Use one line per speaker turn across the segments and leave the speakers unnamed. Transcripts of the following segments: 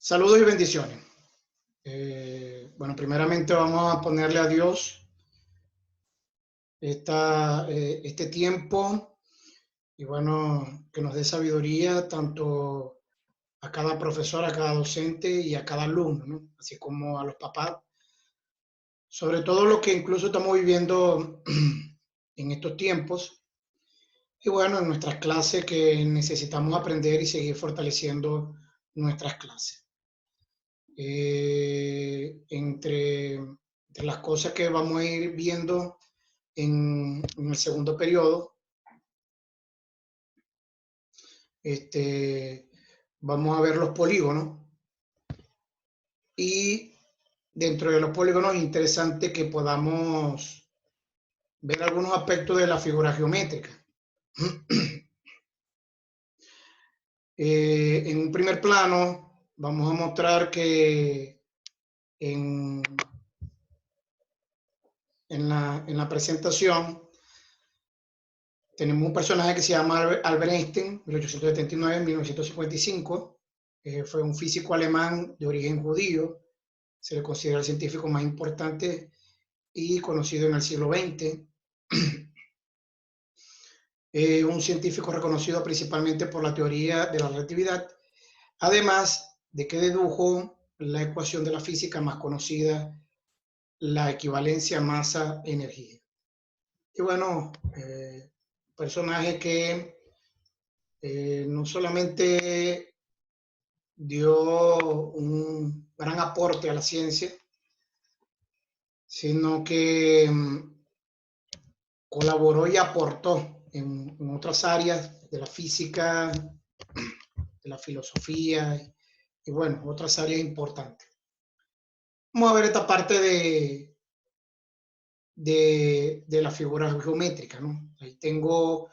Saludos y bendiciones. Bueno, primeramente vamos a ponerle a Dios este tiempo y bueno, que nos dé sabiduría tanto a cada profesor, a cada docente y a cada alumno, ¿no? Así como a los papás, sobre todo lo que incluso estamos viviendo en estos tiempos y bueno, en nuestras clases que necesitamos aprender y seguir fortaleciendo nuestras clases. Entre las cosas que vamos a ir viendo en el segundo periodo, vamos a ver los polígonos y dentro de los polígonos es interesante que podamos ver algunos aspectos de la figura geométrica. En un primer plano vamos a mostrar que en la presentación tenemos un personaje que se llama Albert Einstein, 1879-1955. Fue un físico alemán de origen judío. Se le considera el científico más importante y conocido en el siglo XX. Un científico reconocido principalmente por la teoría de la relatividad, además de que dedujo la ecuación de la física más conocida, la equivalencia masa-energía. Y bueno, personaje que no solamente dio un gran aporte a la ciencia, sino que colaboró y aportó en otras áreas de la física, de la filosofía y bueno, otras áreas importantes. Vamos a ver esta parte de la figura geométrica, ¿no? Ahí tengo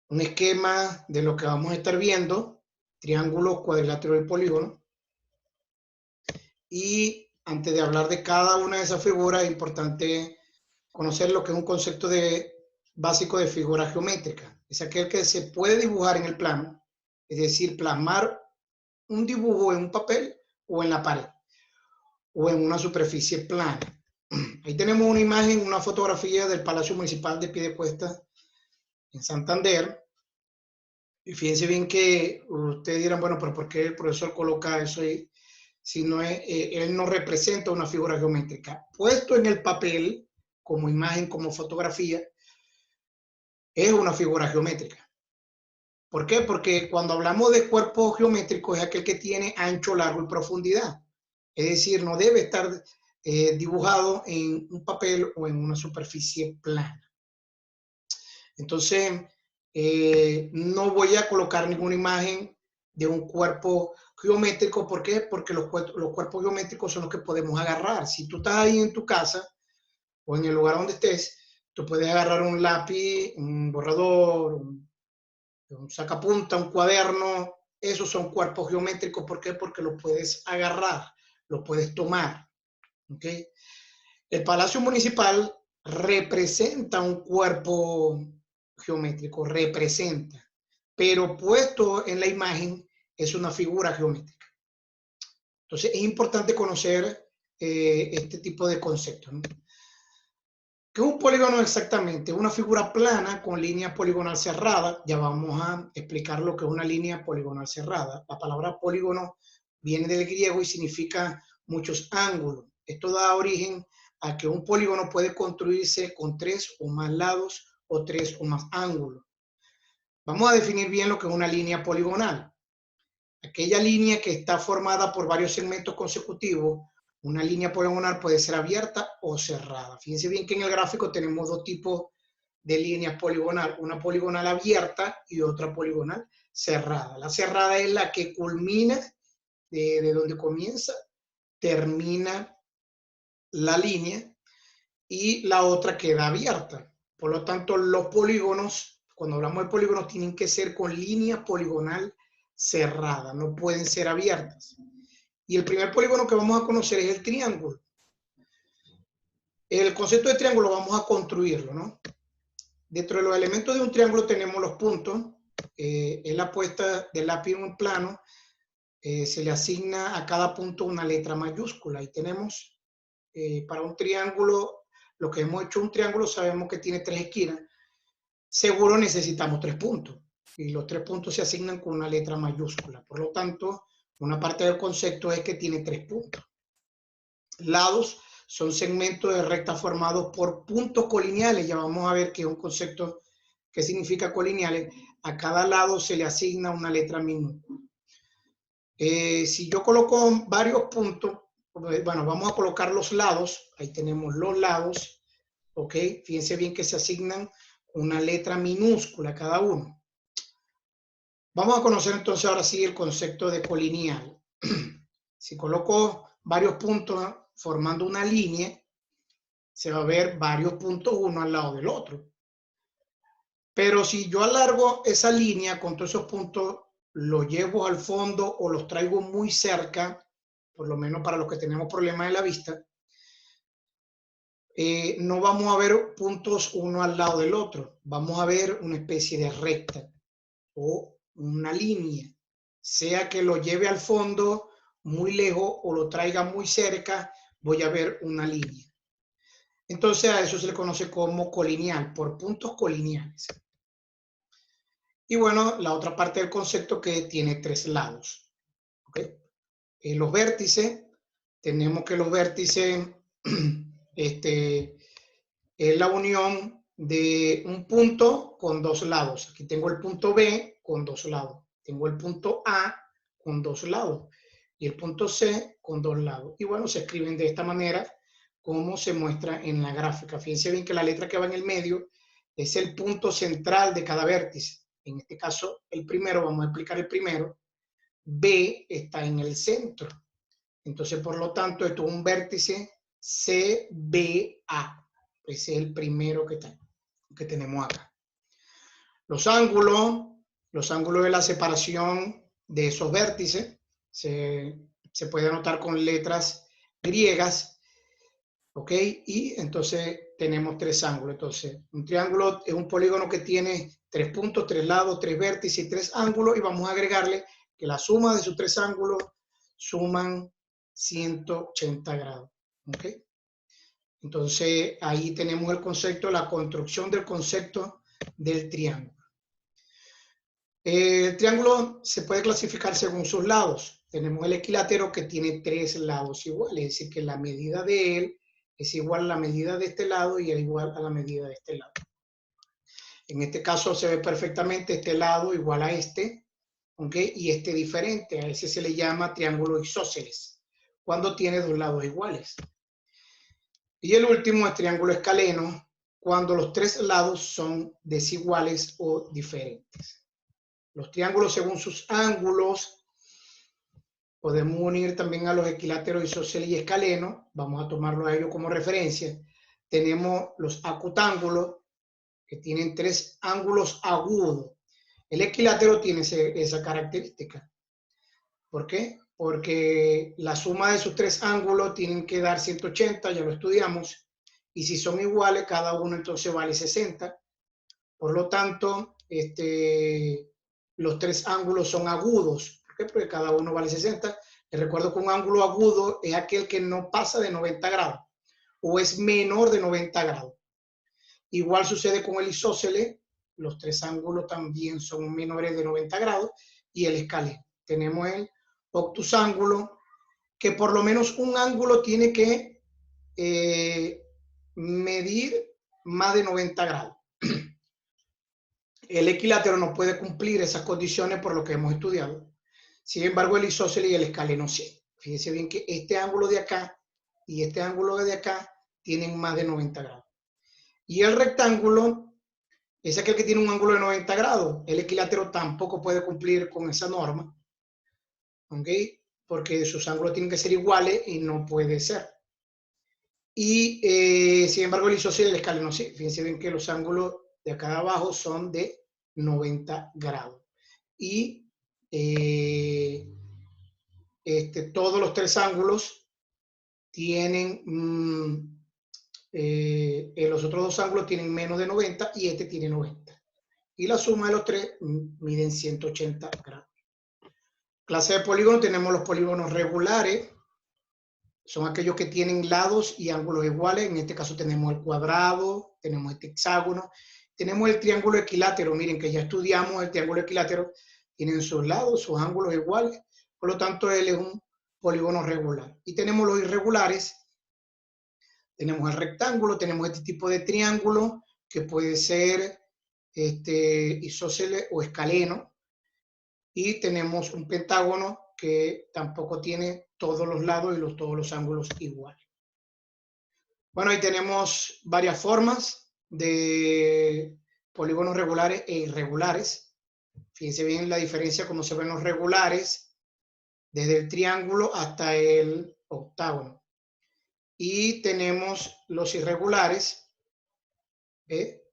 un esquema de lo que vamos a estar viendo, triángulo, cuadrilátero y polígono. Y antes de hablar de cada una de esas figuras, es importante conocer lo que es un concepto básico de figura geométrica. Es aquel que se puede dibujar en el plano, es decir, plasmar un dibujo en un papel o en la pared o en una superficie plana. Ahí tenemos una imagen, una fotografía del Palacio Municipal de Piedecuesta en Santander. Y fíjense bien que ustedes dirán, bueno, pero ¿por qué el profesor coloca eso ahí? Si no es, él no representa una figura geométrica. Puesto en el papel, como imagen, como fotografía, es una figura geométrica. ¿Por qué? Porque cuando hablamos de cuerpo geométrico es aquel que tiene ancho, largo y profundidad. Es decir, no debe estar dibujado en un papel o en una superficie plana. Entonces, no voy a colocar ninguna imagen de un cuerpo geométrico. ¿Por qué? Porque los cuerpos geométricos son los que podemos agarrar. Si tú estás ahí en tu casa o en el lugar donde estés, tú puedes agarrar un lápiz, un borrador, un sacapunta, un cuaderno. Esos son cuerpos geométricos. ¿Por qué? Porque los puedes agarrar, los puedes tomar. ¿Okay? El Palacio Municipal representa un cuerpo geométrico, representa, pero puesto en la imagen es una figura geométrica. Entonces es importante conocer este tipo de conceptos, ¿no? ¿Qué es un polígono exactamente? Una figura plana con línea poligonal cerrada. Ya vamos a explicar lo que es una línea poligonal cerrada. La palabra polígono viene del griego y significa muchos ángulos. Esto da origen a que un polígono puede construirse con 3 o más lados o 3 o más ángulos. Vamos a definir bien lo que es una línea poligonal. Aquella línea que está formada por varios segmentos consecutivos. Una línea poligonal puede ser abierta o cerrada. Fíjense bien que en el gráfico tenemos dos tipos de líneas poligonal. Una poligonal abierta y otra poligonal cerrada. La cerrada es la que culmina de donde comienza, termina la línea, y la otra queda abierta. Por lo tanto, los polígonos, cuando hablamos de polígonos, tienen que ser con línea poligonal cerrada, no pueden ser abiertas. Y el primer polígono que vamos a conocer es el triángulo. El concepto de triángulo vamos a construirlo, ¿no? Dentro de los elementos de un triángulo tenemos los puntos, es la puesta del lápiz en un plano, se le asigna a cada punto una letra mayúscula. Y tenemos para un triángulo, lo que hemos hecho un triángulo, sabemos que tiene 3 esquinas. Seguro necesitamos 3 puntos. Y los 3 puntos se asignan con una letra mayúscula. Por lo tanto, una parte del concepto es que tiene 3 puntos. Lados son segmentos de recta formados por puntos colineales. Ya vamos a ver que es un concepto que significa colineales. A cada lado se le asigna una letra minúscula. Si yo coloco varios puntos, bueno, vamos a colocar los lados. Ahí tenemos los lados. ¿Ok? Fíjense bien que se asignan una letra minúscula cada uno. Vamos a conocer entonces ahora sí el concepto de colineal. Si coloco varios puntos formando una línea, se va a ver varios puntos uno al lado del otro. Pero si yo alargo esa línea con todos esos puntos, los llevo al fondo o los traigo muy cerca, por lo menos para los que tenemos problemas de la vista, no vamos a ver puntos uno al lado del otro. Vamos a ver una especie de recta o una línea, sea que lo lleve al fondo muy lejos o lo traiga muy cerca, voy a ver una línea. Entonces a eso se le conoce como colineal, por puntos colineales. Y bueno, la otra parte del concepto que tiene 3 lados. ¿Okay? Los vértices, tenemos que los vértices es la unión de un punto con 2 lados. Aquí tengo el punto B con 2 lados. Tengo el punto A con 2 lados. Y el punto C con 2 lados. Y bueno, se escriben de esta manera como se muestra en la gráfica. Fíjense bien que la letra que va en el medio es el punto central de cada vértice. En este caso, el primero, vamos a explicar el primero. B está en el centro. Entonces, por lo tanto, esto es un vértice CBA. Ese es el primero que tenemos acá. Los ángulos de la separación de esos vértices se puede anotar con letras griegas, ¿ok? Y entonces tenemos 3 ángulos. Entonces, un triángulo es un polígono que tiene 3 puntos, 3 lados, 3 vértices y 3 ángulos, y vamos a agregarle que la suma de sus 3 ángulos suman 180 grados, ¿ok? Entonces, ahí tenemos el concepto, la construcción del concepto del triángulo. El triángulo se puede clasificar según sus lados. Tenemos el equilátero que tiene 3 lados iguales, es decir, que la medida de él es igual a la medida de este lado y es igual a la medida de este lado. En este caso se ve perfectamente este lado igual a este, ¿ok? Y este diferente. A ese se le llama triángulo isósceles, cuando tiene 2 lados iguales. Y el último es triángulo escaleno, cuando los 3 lados son desiguales o diferentes. Los triángulos según sus ángulos, podemos unir también a los equiláteros isósceles y escalenos, vamos a tomarlo a ellos como referencia. Tenemos los acutángulos, que tienen 3 ángulos agudos. El equilátero tiene esa característica. ¿Por qué? Porque la suma de sus 3 ángulos tienen que dar 180, ya lo estudiamos, y si son iguales, cada uno entonces vale 60. Por lo tanto, los 3 ángulos son agudos. ¿Por qué? Porque cada uno vale 60. Les recuerdo que un ángulo agudo es aquel que no pasa de 90 grados o es menor de 90 grados. Igual sucede con el isósceles. Los 3 ángulos también son menores de 90 grados. Y el escaleno. Tenemos el obtusángulo, que por lo menos un ángulo tiene que medir más de 90 grados. El equilátero no puede cumplir esas condiciones por lo que hemos estudiado. Sin embargo, el isósceles y el escaleno sí. Fíjense bien que este ángulo de acá y este ángulo de acá tienen más de 90 grados. Y el rectángulo es aquel que tiene un ángulo de 90 grados. El equilátero tampoco puede cumplir con esa norma, ¿ok? Porque sus ángulos tienen que ser iguales y no puede ser. Y sin embargo, el isósceles y el escaleno sí. Fíjense bien que los ángulos de acá abajo son de 90 grados. Y todos los 3 ángulos tienen, los otros 2 ángulos tienen menos de 90 y este tiene 90. Y la suma de los 3 miden 180 grados. Clase de polígono tenemos los polígonos regulares. Son aquellos que tienen lados y ángulos iguales. En este caso tenemos el cuadrado, tenemos este hexágono, tenemos el triángulo equilátero. Miren que ya estudiamos el triángulo equilátero. Tienen sus lados, sus ángulos iguales. Por lo tanto, él es un polígono regular. Y tenemos los irregulares. Tenemos el rectángulo, tenemos este tipo de triángulo que puede ser isósceles o escaleno. Y tenemos un pentágono que tampoco tiene todos los lados y todos los ángulos iguales. Bueno, ahí tenemos varias formas de polígonos regulares e irregulares. Fíjense bien la diferencia como se ven los regulares desde el triángulo hasta el octágono. Y tenemos los irregulares,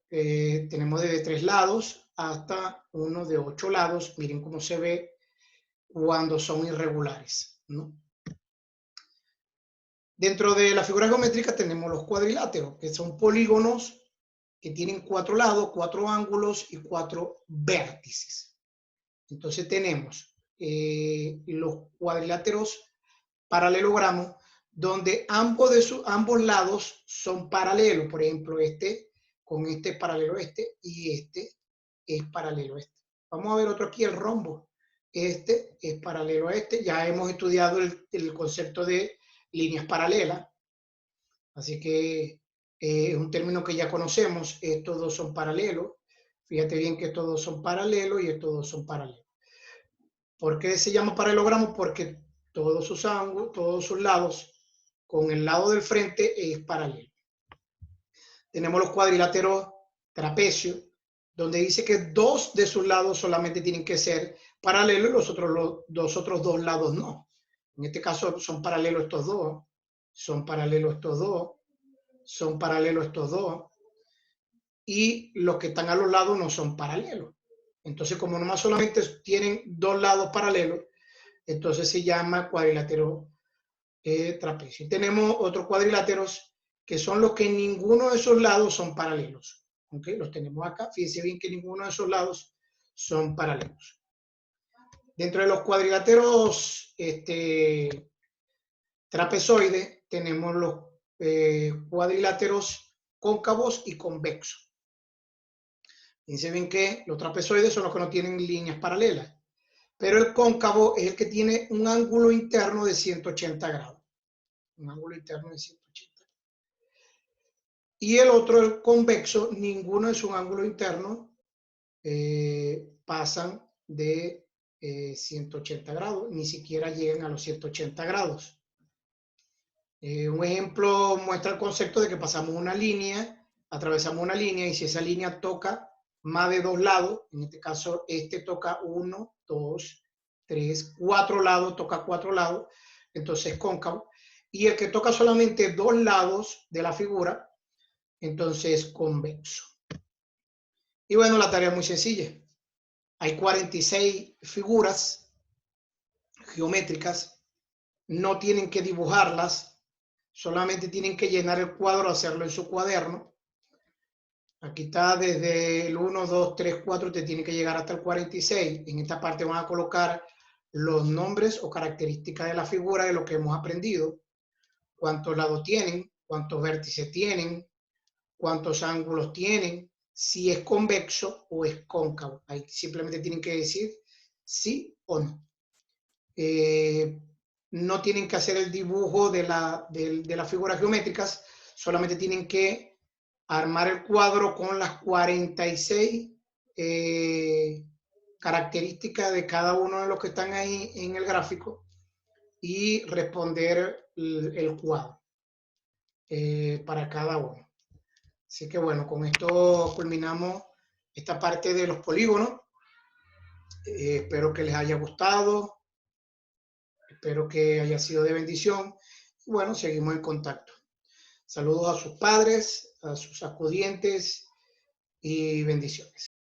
tenemos desde 3 lados hasta uno de 8 lados. Miren cómo se ve cuando son irregulares, ¿no? Dentro de la figura geométrica tenemos los cuadriláteros, que son polígonos que tienen 4 lados, 4 ángulos y 4 vértices. Entonces tenemos los cuadriláteros paralelogramos, donde ambos lados son paralelos. Por ejemplo, este con este es paralelo a este y este es paralelo a este. Vamos a ver otro aquí, el rombo. Este es paralelo a este. Ya hemos estudiado el concepto de líneas paralelas. Así que es un término que ya conocemos. Estos dos son paralelos. Fíjate bien que estos dos son paralelos y estos dos son paralelos. ¿Por qué se llama paralelogramo? Porque todos sus ángulos, todos sus lados, con el lado del frente es paralelo. Tenemos los cuadriláteros trapecios, donde dice que 2 de sus lados solamente tienen que ser paralelos y los otros 2 lados no. En este caso son paralelos estos dos, son paralelos estos dos, son paralelos estos dos, y los que están a los lados no son paralelos. Entonces, como nomás solamente tienen 2 lados paralelos, entonces se llama cuadrilátero trapecio. Y tenemos otros cuadriláteros que son los que ninguno de esos lados son paralelos. ¿Okay? Los tenemos acá. Fíjense bien que ninguno de esos lados son paralelos. Dentro de los cuadriláteros trapezoides tenemos los cuadriláteros cóncavos y convexos. Fíjense bien que los trapezoides son los que no tienen líneas paralelas, pero el cóncavo es el que tiene un ángulo interno de 180 grados. Un ángulo interno de 180. Y el otro, el convexo, ninguno de sus ángulos internos pasan de 180 grados, ni siquiera llegan a los 180 grados. Un ejemplo muestra el concepto de que pasamos una línea, atravesamos una línea y si esa línea toca más de 2 lados, en este caso este toca 1, 2, 3, 4 lados, toca 4 lados, entonces es cóncavo. Y el que toca solamente 2 lados de la figura, entonces es convexo. Y bueno, la tarea es muy sencilla. Hay 46 figuras geométricas. No tienen que dibujarlas, solamente tienen que llenar el cuadro, hacerlo en su cuaderno. Aquí está desde el 1, 2, 3, 4, te tiene que llegar hasta el 46. En esta parte van a colocar los nombres o características de la figura de lo que hemos aprendido. Cuántos lados tienen, cuántos vértices tienen, cuántos ángulos tienen, si es convexo o es cóncavo. Ahí simplemente tienen que decir sí o no. No tienen que hacer el dibujo de las figuras geométricas, solamente tienen que armar el cuadro con las 46 características de cada uno de los que están ahí en el gráfico y responder el cuadro para cada uno. Así que bueno, con esto culminamos esta parte de los polígonos. Espero que les haya gustado. Espero que haya sido de bendición. Y bueno, seguimos en contacto. Saludos a sus padres, a sus acudientes y bendiciones.